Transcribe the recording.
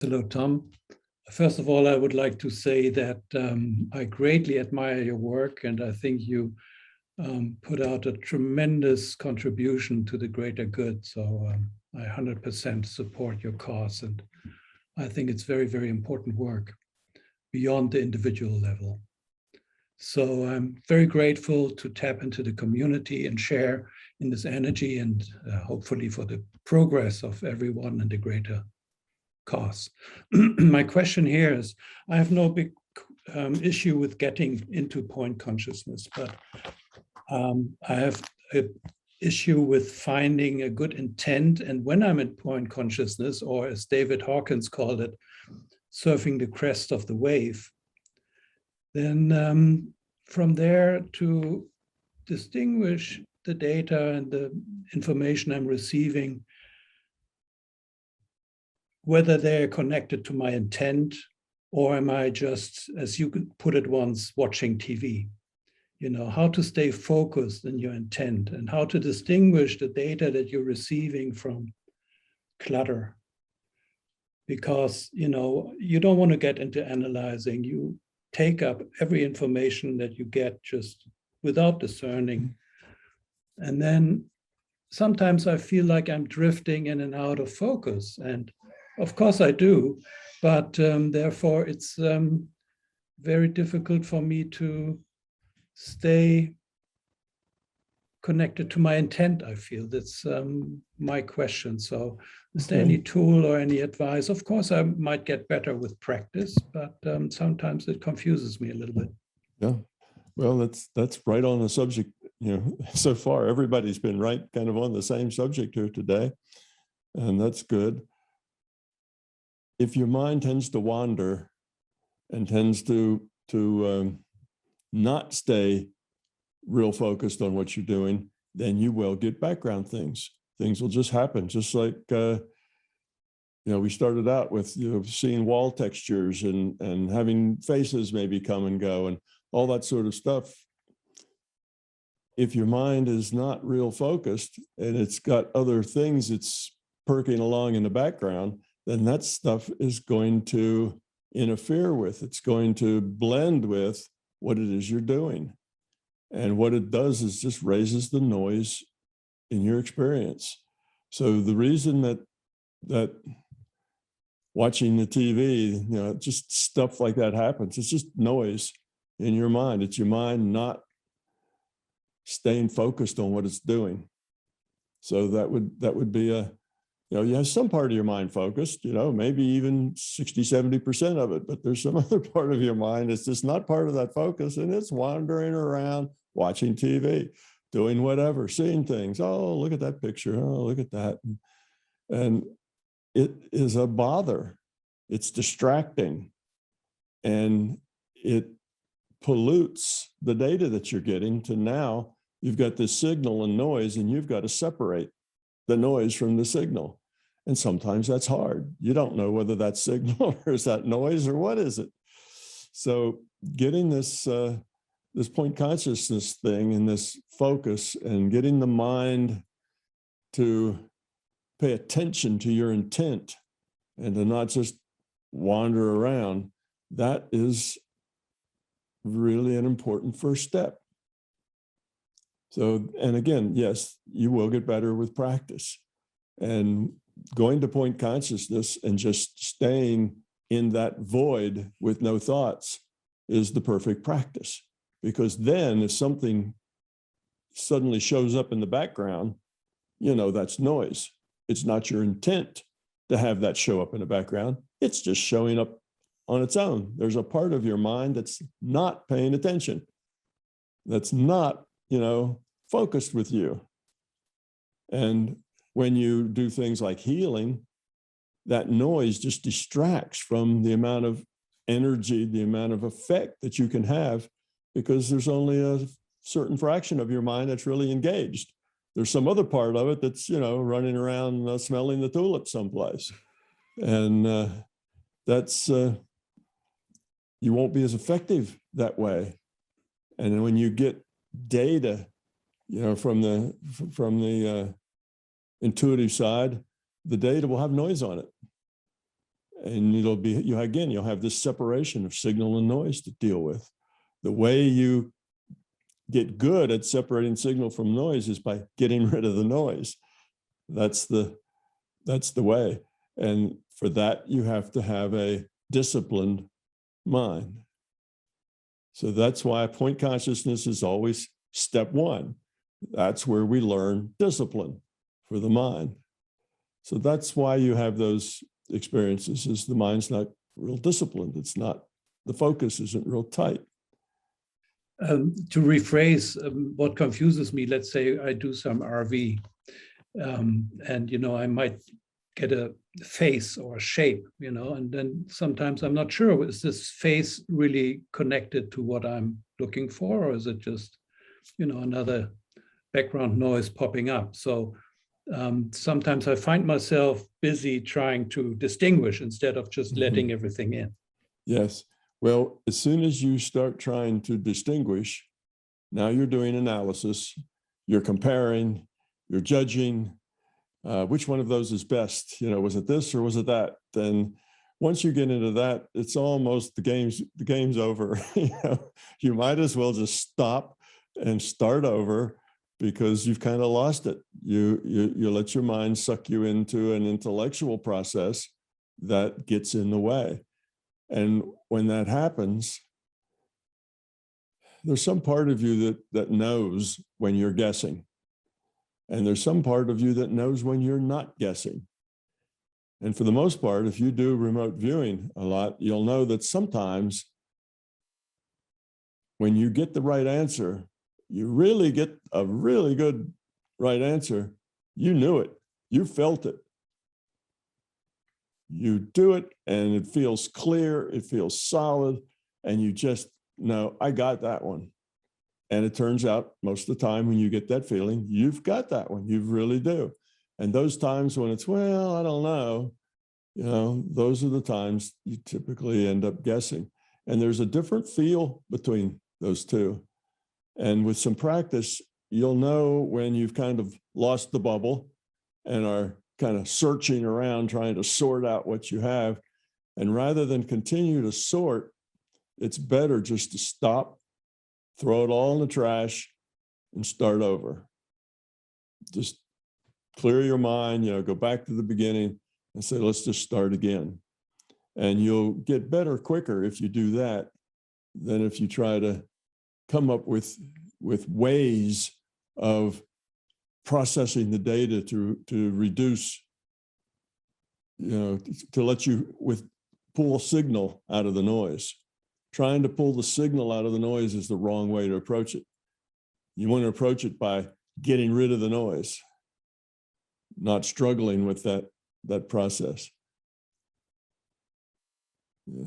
Hello, Tom. First of all, I would like to say that I greatly admire your work, and I think you put out a tremendous contribution to the greater good. So I 100% support your cause, and I think it's very, very important work beyond the individual level. So I'm very grateful to tap into the community and share in this energy, and hopefully for the progress of everyone and the greater cause. My question here is, I have no big issue with getting into point consciousness, but I have an issue with finding a good intent. And when I'm in point consciousness, or as David Hawkins called it, surfing the crest of the wave, then from there to distinguish the data and the information I'm receiving, whether they're connected to my intent, or am I just, as you could put it once, watching TV? You know, how to stay focused in your intent and how to distinguish the data that you're receiving from clutter. Because, you know, you don't want to get into analyzing. You take up every information that you get just without discerning. And then sometimes I feel like I'm drifting in and out of focus. And of course I do, but therefore it's very difficult for me to stay connected to my intent, I feel. That's my question. So is there any tool or any advice? Of course, I might get better with practice, but sometimes it confuses me a little bit. Yeah, well, that's right on the subject. You know, so far, everybody's been right kind of on the same subject here today, and that's good. If your mind tends to wander and tends to not stay real focused on what you're doing, then you will get background things. Things will just happen, just like, you know, we started out with, you know, seeing wall textures and having faces maybe come and go and all that sort of stuff. If your mind is not real focused and it's got other things it's perking along in the background, then that stuff is going to interfere with, it's going to blend with what it is you're doing. And what it does is just raises the noise in your experience. So the reason that watching the TV, you know, just stuff like that happens, it's just noise in your mind. It's your mind not staying focused on what it's doing. So that would be a, you know, you have some part of your mind focused, you know, maybe even 60, 70% of it, but there's some other part of your mind that's just not part of that focus, and it's wandering around, watching TV, doing whatever, seeing things. Oh, look at that picture. Oh, look at that. And it is a bother. It's distracting, and it pollutes the data that you're getting to now. You've got this signal and noise, and you've got to separate the noise from the signal. And sometimes that's hard. You don't know whether that's signal or is that noise or what is it. So getting this, this point consciousness thing and this focus and getting the mind to pay attention to your intent and to not just wander around, that is really an important first step. So, and again, yes, you will get better with practice. And going to point consciousness and just staying in that void with no thoughts is the perfect practice. Because then if something suddenly shows up in the background, you know, that's noise. It's not your intent to have that show up in the background. It's just showing up on its own. There's a part of your mind that's not paying attention. That's not, you know, focused with you. And when you do things like healing, that noise just distracts from the amount of energy, the amount of effect that you can have, because there's only a certain fraction of your mind that's really engaged. There's some other part of it that's, you know, running around smelling the tulips someplace. And that's, you won't be as effective that way. And when you get data, you know, from the intuitive side, the data will have noise on it. And you'll have this separation of signal and noise to deal with. The way you get good at separating signal from noise is by getting rid of the noise. That's the way. And for that, you have to have a disciplined mind. So that's why point consciousness is always step one. That's where we learn discipline for the mind. So that's why you have those experiences, is the mind's not real disciplined. It's not, the focus isn't real tight. To rephrase what confuses me, let's say I do some RV and, I might get a face or a shape, and then sometimes I'm not sure, is this face really connected to what I'm looking for, or is it just, another background noise popping up? So sometimes I find myself busy trying to distinguish instead of just letting everything in. Yes. Well, as soon as you start trying to distinguish, now you're doing analysis, you're comparing, you're judging, which one of those is best? Was it this or was it that? Then once you get into that, it's almost the game's over. You might as well just stop and start over, because you've kind of lost it. You let your mind suck you into an intellectual process that gets in the way. And when that happens, there's some part of you that knows when you're guessing. And there's some part of you that knows when you're not guessing. And for the most part, if you do remote viewing a lot, you'll know that sometimes when you get the right answer, you really get a really good right answer, you knew it, you felt it. You do it and it feels clear, it feels solid, and you just know, I got that one. And it turns out most of the time when you get that feeling, you've got that one, you really do. And those times when it's, well, I don't know, those are the times you typically end up guessing. And there's a different feel between those two. And with some practice, you'll know when you've kind of lost the bubble and are kind of searching around, trying to sort out what you have. And rather than continue to sort, it's better just to stop, throw it all in the trash, and start over. Just clear your mind, go back to the beginning and say, let's just start again. And you'll get better quicker if you do that than if you try to come up with ways of processing the data to reduce, to let you pull signal out of the noise. Trying to pull the signal out of the noise is the wrong way to approach it. You want to approach it by getting rid of the noise, not struggling with that process. Yeah.